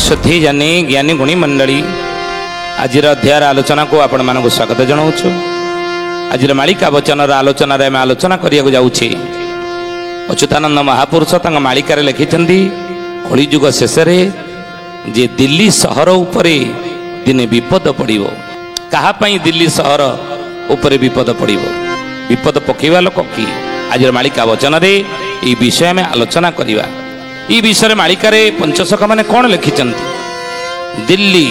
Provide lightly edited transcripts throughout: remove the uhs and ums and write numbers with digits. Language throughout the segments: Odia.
शुद्धि जानी ज्ञानी गुणी मंडली आज अध्याय आलोचना को आपण मानक स्वागत जनाऊँ। आज मालिका वचन आलोचन आम आलोचना करने जाऊँगी। अच्युतानंद महापुरुष मालिकार लिखिं कलिजुग शेष जे दिल्ली सहर उपरे दिने विपद पड़ो। कहापाई दिल्ली सहर उपरे विपद पड़ो? विपद पकेवा लोक कि? आज मालिका वचन ये विषय में आलोचना करवा। ये विषय मालिकार पंचसख मैंने कौन लिखिं? दिल्ली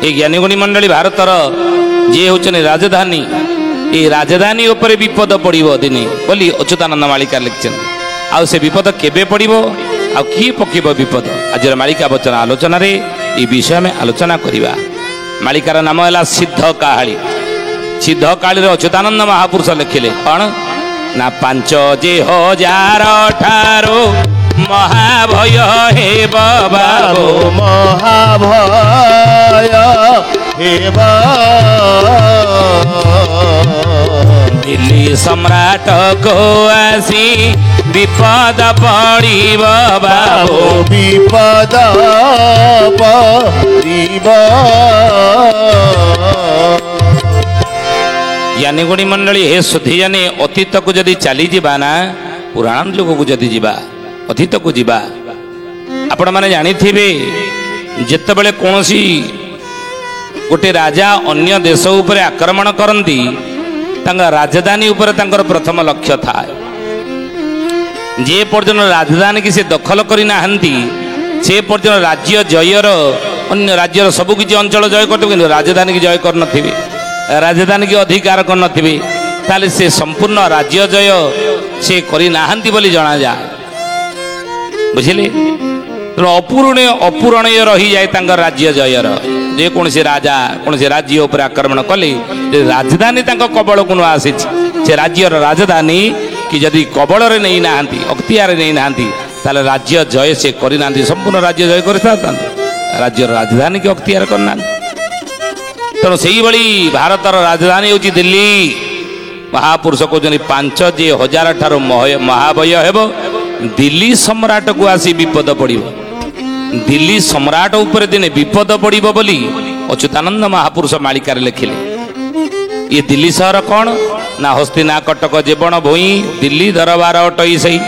ये ज्ञानीगुणी मंडली भारतर जी हूँ राजधानी, ये राजधानी उपरे विपद पड़ो दिने बोली अच्युतानंद मालिका लिखिं। आउ से विपद केबे पड़ो? आ किए पकेब विपद? आज मालिका वचन आलोचन ये विषय में आलोचना करवा। मालिकार नाम है सिद्ध काहाली। सिद्ध काहाली अच्युतानंद महापुरुष लिखिले कौन ना 5 जे हजार ठारो महाभय हे बाबो, महाभय हे दिल्ली सम्राट को आसी विपद पड़ी बाबो, विपद ज्ञानीगुणी मंडली हे शुद्धि जानी अतीत को जदि चली जावा ना, पुराण लोक को जदि जावा, अतीत को जावा, आपण माने जानी थिबे जेतेबेले कोनोसी गोटे राजा अन्य देश उपरे आक्रमण करंती तांगा राजधानी उपरे तांकर प्रथम लक्ष्य था। जे पर्यटन राजधानी की से दखल करी नाहंती से पर्यटन राज्य जयर अन्य राज्यर सबु किछि अंचल जय करते किंतु राजधानी की जय कर नथिबे, राजधानी की अधिकार कर नथिबे, ताले से संपूर्ण राज्य जय से करी नाहंती बोली जणा जाए। बुझिले? अपूरणीय अपूरणीय रही जाए तांकर राज्य जयर। जे कौन से राजा कौन से राज्य उपर आक्रमण कले राजधानी तांको कबल को आसी से राज्यर राजधानी कि जदि कबल रे नहीं नाहंती अख्तियार नहीं नाहंती ताले राज्य जय से करी नाहंती, संपूर्ण राज्य जय करता राज्य राजधानी की अख्तियार करना। तेणु से भारतर राजधानी हूँ दिल्ली। महापुरुष कहते 5 जे हजार ठारो महाभय हेब दिल्ली सम्राट को आसी विपद पड़ो। दिल्ली सम्राट उपरे दिने विपद पड़ो बोली अच्युतानंद महापुरुष मालिकार लिखिले। ये दिल्ली सहर कौन ना हस्तिना कटक जेबण भूई दिल्ली दरबार अटई सही।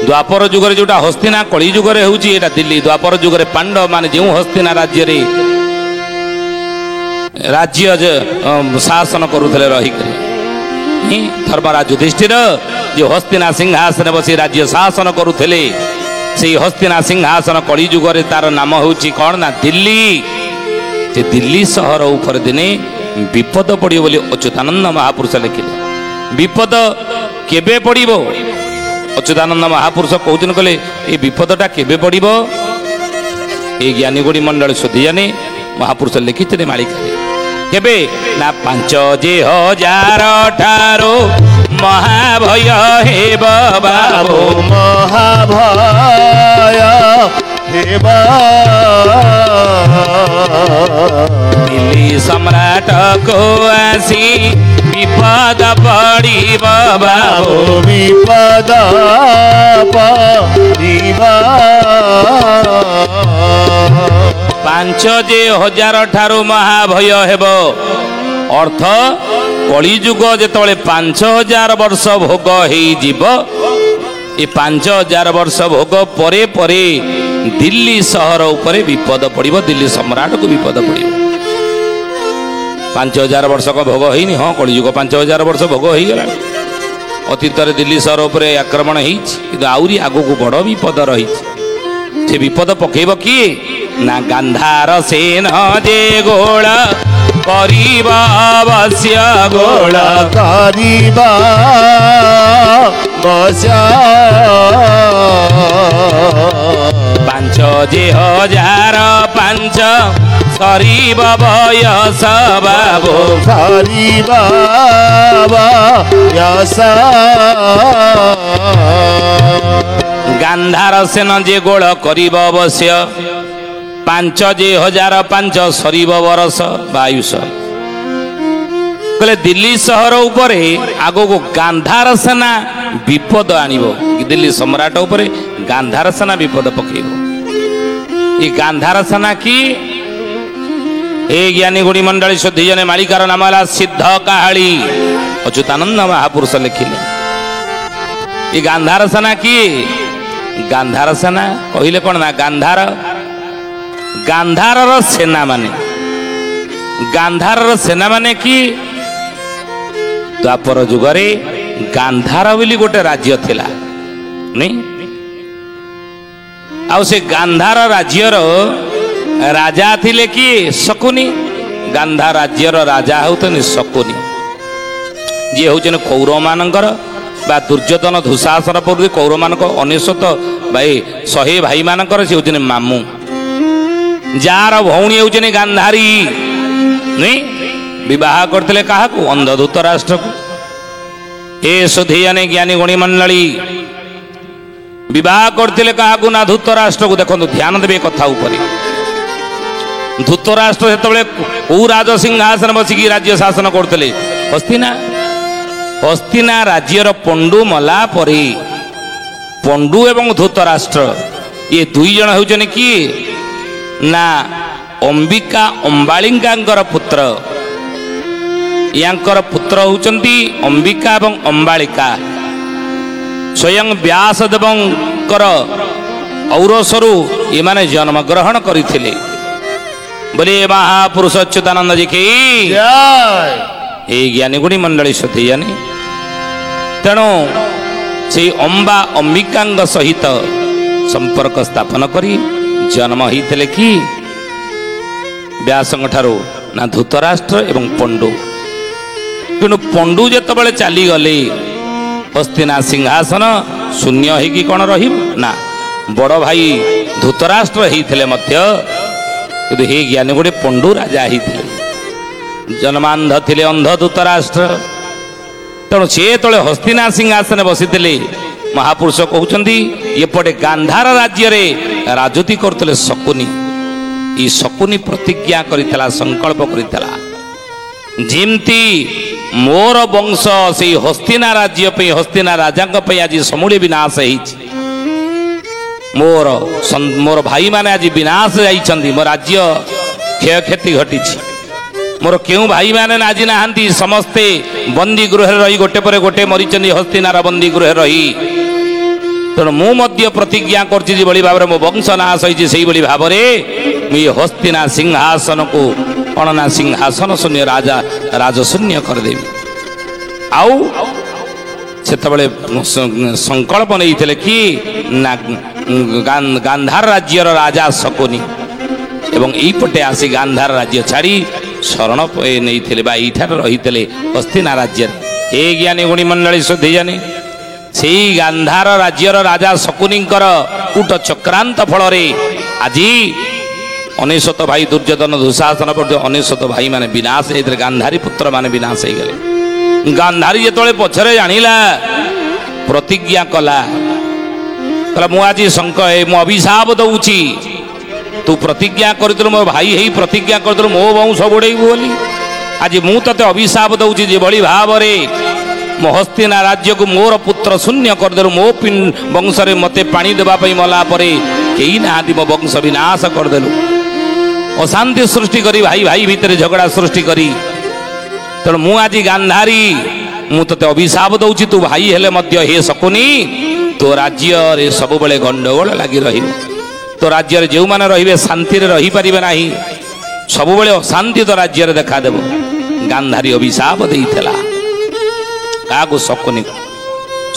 द्वापर जुगर जोटा हस्तिना कली जुगरे होउची एटा दिल्ली। द्वापर जुगरे पांडव माने जो हस्तिना राज्य रे राज्य शासन करुले रही धर्मराज युधिष्ठिर जो हस्तिना सिंहासन बसी राज्य शासन करुले से हस्तिना सिंहासन कली जुगरे तार नाम होउची कौन ना दिल्ली। से दिल्ली सहर ऊपर दिने विपद पड़ो बोली अच्युतानंद महापुरुष लिखिले। विपद केबे पड़ो? अच्युतानंद महापुरुष कहते कहले ये विपदटा केबे पड़ो? ये ज्ञानीगुणी मंडल शुद्धि जाने महापुरुष लिखिते मालिका केबे ना 5 जे हजार ठारो महाभय हे बाबो, महाभय हे दिल्ली सम्राट को आसी विपद पड़ी बाबो, विपद 5 जे हजार ठारो महाभय हेब अर्थ कलिजुग जेतबेले 5000 वर्ष भोग होइजिब। ये 5000 वर्ष भोग परे परे दिल्ली सहर उपरे विपद पड़ो। दिल्ली सम्राट को विपद पड़ो। 5000 वर्ष का भोग होइनी। हाँ कलिजुग 5000 वर्ष भोग हो गला। अतीत दिल्ली सहर उपरे आक्रमण होइछि आउरी आगो को बड़ विपद रही। से विपद पकेब किए ना गांधार सेन जे गोल करिबा अवश्य गोल करिबा अवश्य 5 जे हजार 5 सरीब बयस बाबो, सरीब बयस गांधार सेन जे गोल करिब अवश्य 5 जे हजार 5 सरीब बरस बायुष। कहले दिल्ली सहर उपरे आगो को गांधार सेना विपद आनिबो। दिल्ली सम्राट उपरे गांधार सेना विपद पकेइबो। ଏ ଗାନ୍ଧାର ସେନା କି ଏ ଜ୍ଞାନୀ ଗୁଣି ମଣ୍ଡଳୀ ଶୁଦ୍ଧି ଜନେ ମାଳିକାର ନାମ ହେଲା ସିଦ୍ଧ କାହାଳୀ ଅଚ୍ୟୁତାନନ୍ଦ ମହାପୁରୁଷ ଲେଖିଲେ। ଏ ଗାନ୍ଧାର ସେନା କି ଗାନ୍ଧାର ସେନା କହିଲେ କଣ ନା ଗାନ୍ଧାରର ସେନା ମାନେ ଗାନ୍ଧାରର ସେନା ମାନେ କି ଦ୍ୱାପର ଯୁଗରେ ଗାନ୍ଧାର ବୋଲି ଗୋଟେ ରାଜ୍ୟ ଥିଲା ନାଇଁ। ଆଉ ସେ ଗାନ୍ଧାର ରାଜ୍ୟର ରାଜା ଥିଲେ କି ଶକୁନି। ଗାନ୍ଧାର ରାଜ୍ୟର ରାଜା ହେଉଛନ୍ତି ଶକୁନି, ଯିଏ ହେଉଛନ୍ତି କୌରବ ମାନଙ୍କର ବା ଦୁର୍ଯ୍ୟୋଧନ ଦୁଃଶାସନ ପୂର୍ବେ କୌରବମାନଙ୍କ 100 ଭାଇ ମାନଙ୍କର ସେ ହେଉଛନ୍ତି ମାମୁଁ, ଯାହାର ଭଉଣୀ ହେଉଛନ୍ତି ଗାନ୍ଧାରୀ ନୁହେଁ। ବିବାହ କରିଥିଲେ କାହାକୁ? ଅନ୍ଧଧୂତ ରାଷ୍ଟ୍ରକୁ। ଏ ସୁଧୀୟନେ ଜ୍ଞାନୀ ଗୁଣୀ ମଣ୍ଡଳୀ ବିବାହ କରିଥିଲେ କାହାକୁ ନା ଧୂତ ରାଷ୍ଟ୍ରକୁ। ଦେଖନ୍ତୁ ଧ୍ୟାନ ଦେବେ କଥା ଉପରେ। ଧୂତ ରାଷ୍ଟ୍ର ସେତେବେଳେ କୋଉ ରାଜ ସିଂହାସନ ବସିକି ରାଜ୍ୟ ଶାସନ କରୁଥିଲେ? ହସ୍ତିନା ରାଜ୍ୟର ପଣ୍ଡୁ ମଲା ପରେ ପଣ୍ଡୁ ଏବଂ ଧୂତ ରାଷ୍ଟ୍ର ଇଏ ଦୁଇ ଜଣ ହେଉଛନ୍ତି କିଏ ନା ଅମ୍ବିକା ଅମ୍ବାଳିକାଙ୍କର ପୁତ୍ର। ୟାଙ୍କର ପୁତ୍ର ହେଉଛନ୍ତି ଅମ୍ବିକା ଏବଂ ଅମ୍ବାଳିକା। ସ୍ୱୟଂ ବ୍ୟାସଦେବଙ୍କର ଔରସରୁ ଏମାନେ ଜନ୍ମଗ୍ରହଣ କରିଥିଲେ ବୋଲି ମହାପୁରୁଷ ଅଚ୍ୟୁତାନନ୍ଦ ଜି କି ଏଇ ଜ୍ଞାନୀ ଗୁଣୀ ମଣ୍ଡଳୀ ସତୀ ଜାନି। ତେଣୁ ସେଇ ଅମ୍ବିକାଙ୍କ ସହିତ ସମ୍ପର୍କ ସ୍ଥାପନ କରି ଜନ୍ମ ହେଇଥିଲେ କି ବ୍ୟାସଙ୍କ ଠାରୁ ନା ଧୂତରାଷ୍ଟ୍ର ଏବଂ ପଣ୍ଡୁ। କିନ୍ତୁ ପଣ୍ଡୁ ଯେତେବେଳେ ଚାଲିଗଲେ ହସ୍ତିନା ସିଂହାସନ ଶୂନ୍ୟ ହେଇକି କ'ଣ ରହିବ ନା ବଡ଼ ଭାଇ ଧୂତରାଷ୍ଟ୍ର ହେଇଥିଲେ ମଧ୍ୟ କିନ୍ତୁ ହେ ଜ୍ଞାନୀ ଗୋଟେ ପଣ୍ଡୁ ରାଜା ହେଇଥିଲେ। ଜନ୍ମାନ୍ଧ ଥିଲେ ଅନ୍ଧ ଧୂତରାଷ୍ଟ୍ର। ତେଣୁ ସେ ଯେତେବେଳେ ହସ୍ତିନା ସିଂହାସନରେ ବସିଥିଲେ ମହାପୁରୁଷ କହୁଛନ୍ତି ଏପଟେ ଗାନ୍ଧାର ରାଜ୍ୟରେ ରାଜୁତି କରୁଥିଲେ ଶକୁନି। ଏ ଶକୁନି ପ୍ରତିଜ୍ଞା କରିଥିଲା, ସଂକଳ୍ପ କରିଥିଲା ଯେମିତି ମୋର ବଂଶ ସେଇ ହସ୍ତିନା ରାଜ୍ୟ ପାଇଁ ହସ୍ତିନା ରାଜାଙ୍କ ପାଇଁ ଆଜି ସମୂଳେ ବିନାଶ ହେଇଛି। ମୋର ଭାଇମାନେ ଆଜି ବିନାଶ ଯାଇଛନ୍ତି, ମୋ ରାଜ୍ୟ କ୍ଷୟକ୍ଷତି ଘଟିଛି। ମୋର କେଉଁ ଭାଇମାନେ ଆଜି ନାହାନ୍ତି, ସମସ୍ତେ ବନ୍ଦୀ ଗୃହରେ ରହି ଗୋଟେ ପରେ ଗୋଟେ ମରିଛନ୍ତି ହସ୍ତିନାର ବନ୍ଦୀ ଗୃହରେ ରହି। ତେଣୁ ମୁଁ ମଧ୍ୟ ପ୍ରତିଜ୍ଞା କରୁଛି ଯେଭଳି ଭାବରେ ମୋ ବଂଶ ନାଶ ହେଇଛି ସେଇଭଳି ଭାବରେ ମୁଁ ଏ ହସ୍ତିନା ସିଂହାସନକୁ କ'ଣ ନା ସିଂହାସନ ଶୂନ୍ୟ ରାଜଶୂନ୍ୟ କରିଦେବି। ଆଉ ସେତେବେଳେ ସଂକଳ୍ପ ନେଇଥିଲେ କି ନା ଗାନ୍ଧାର ରାଜ୍ୟର ରାଜା ଶକୁନି ଏବଂ ଏଇପଟେ ଆସି ଗାନ୍ଧାର ରାଜ୍ୟ ଛାଡ଼ି ଶରଣ ନେଇଥିଲେ ବା ଏଇଠାରେ ରହିଥିଲେ ହସ୍ତିନା ରାଜ୍ୟରେ। ଏ ଜ୍ଞାନୀ ଗୁଣୀ ମଣ୍ଡଳୀ ଶୁଦ୍ଧି ଜାନି ସେଇ ଗାନ୍ଧାର ରାଜ୍ୟର ରାଜା ଶକୁନିଙ୍କର କୂଟ ଚକ୍ରାନ୍ତ ଫଳରେ ଆଜି 99 ଭାଇ ଦୁର୍ଯ୍ୟୋଧନ ଦୁଃଶାସନ ପର୍ଯ୍ୟନ୍ତ 99 ଭାଇ ମାନେ ବିନାଶ ହେଇଥିଲେ। ଗାନ୍ଧାରୀ ପୁତ୍ର ମାନେ ବିନାଶ ହେଇଗଲେ। ଗାନ୍ଧାରୀ ଯେତେବେଳେ ପଛରେ ଜାଣିଲା ପ୍ରତିଜ୍ଞା କଲା, କହିଲା ମୁଁ ଆଜି ମୁଁ ଅଭିଶାପ ଦଉଛି, ତୁ ପ୍ରତିଜ୍ଞା କରିଥିଲୁ ମୋ ଭାଇ ହେଇ ପ୍ରତିଜ୍ଞା କରିଥିଲୁ ମୋ ବଂଶ ବୁଡ଼େଇବୁ ବୋଲି। ଆଜି ମୁଁ ତତେ ଅଭିଶାପ ଦଉଛି ଯେଭଳି ଭାବରେ ମୋ ହସ୍ତିନା ରାଜ୍ୟକୁ ମୋର ପୁତ୍ର ଶୂନ୍ୟ କରିଦେଲୁ, ମୋ ବଂଶରେ ମୋତେ ପାଣି ଦେବା ପାଇଁ ମଲା ପରେ କେହି ନାହାନ୍ତି, ମୋ ବଂଶ ବିନାଶ କରିଦେଲୁ, ଅଶାନ୍ତି ସୃଷ୍ଟି କରି ଭାଇ ଭାଇ ଭିତରେ ଝଗଡ଼ା ସୃଷ୍ଟି କରି। ତେଣୁ ମୁଁ ଆଜି ଗାନ୍ଧାରୀ ମୁଁ ତତେ ଅଭିଶାପ ଦଉଛି, ତୁ ଭାଇ ହେଲେ ମଧ୍ୟ ହେ ଶକୁନି ତୋ ରାଜ୍ୟରେ ସବୁବେଳେ ଗଣ୍ଡଗୋଳ ଲାଗି ରହିବ। ତୋ ରାଜ୍ୟରେ ଯେଉଁମାନେ ରହିବେ ଶାନ୍ତିରେ ରହିପାରିବେ ନାହିଁ, ସବୁବେଳେ ଅଶାନ୍ତି ତୋ ରାଜ୍ୟରେ ଦେଖାଦେବ। ଗାନ୍ଧାରୀ ଅଭିଶାପ ଦେଇଥିଲା କାହାକୁ? ଶକୁନି।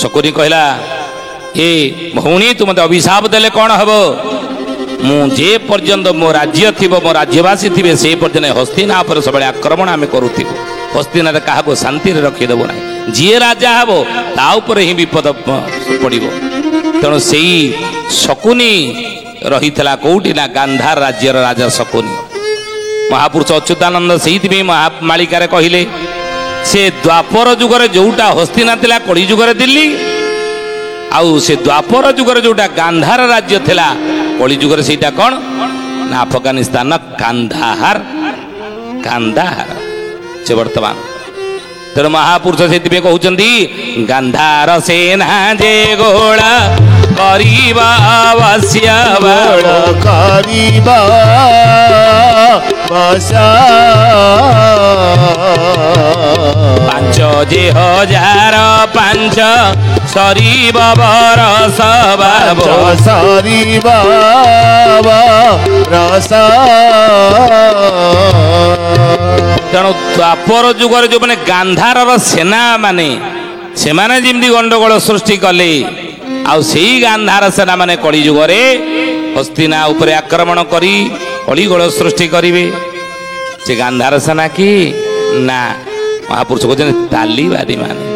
ଶକୁନି କହିଲା ଏ ଭଉଣୀ ତୁ ମୋତେ ଅଭିଶାପ ଦେଲେ କ'ଣ ହେବ? ମୁଁ ଯେ ପର୍ଯ୍ୟନ୍ତ ମୋ ରାଜ୍ୟ ଥିବ, ମୋ ରାଜ୍ୟବାସୀ ଥିବେ, ସେ ପର୍ଯ୍ୟନ୍ତ ହସ୍ତିନା ଉପରେ ସବୁବେଳେ ଆକ୍ରମଣ ଆମେ କରୁଥିବୁ। ହସ୍ତିନାରେ କାହାକୁ ଶାନ୍ତିରେ ରଖିଦେବୁ ନାହିଁ। ଯିଏ ରାଜା ହେବ ତା ଉପରେ ହିଁ ବିପଦ ପଡ଼ିବ। ତେଣୁ ସେଇ ଶକୁନି ରହିଥିଲା କୋଉଠି ନା ଗାନ୍ଧାର ରାଜ୍ୟର ରାଜା ଶକୁନି। ମହାପୁରୁଷ ଅଚ୍ୟୁତାନନ୍ଦ ସେଇଥିପାଇଁ ମାଳିକାରେ କହିଲେ ସେ ଦ୍ୱାପର ଯୁଗରେ ଯୋଉଟା ହସ୍ତିନା ଥିଲା କଳି ଯୁଗରେ ଦିଲ୍ଲୀ, ଆଉ ସେ ଦ୍ୱାପର ଯୁଗରେ ଯୋଉଟା ଗାନ୍ଧାର ରାଜ୍ୟ ଥିଲା କଳି ଯୁଗରେ ସେଇଟା କ'ଣ ନା ଆଫଗାନିସ୍ତାନ କାନ୍ଦାହାର। ସେ ବର୍ତ୍ତମାନ ତେଣୁ ମହାପୁରୁଷ ସେଥିପାଇଁ କହୁଛନ୍ତି ଗାନ୍ଧାର ସେନା ଯେ ଗୋଳା କରିବା ଅବଶ୍ୟ ଗୋଳ କରିବା ବସା ପାଞ୍ଚ ଯେ ହଜାର ପାଞ୍ଚ ସରିବ ବରଷ ବାବ ସରିବା ରସ ତେଣୁ ଦ୍ୱାପର ଯୁଗରେ ଯୋଉମାନେ ଗାନ୍ଧାରର ସେନା ମାନେ ସେମାନେ ଯେମିତି ଗଣ୍ଡଗୋଳ ସୃଷ୍ଟି କଲେ ଆଉ ସେଇ ଗାନ୍ଧାର ସେନା ମାନେ କଳି ଯୁଗରେ ହସ୍ତିନା ଉପରେ ଆକ୍ରମଣ କରି କଳିଗୋଳ ସୃଷ୍ଟି କରିବେ। ସେ ଗାନ୍ଧାର ସେନା କି ନା ମହାପୁରୁଷ କହୁଛନ୍ତି ତାଲିବାଦୀ ମାନେ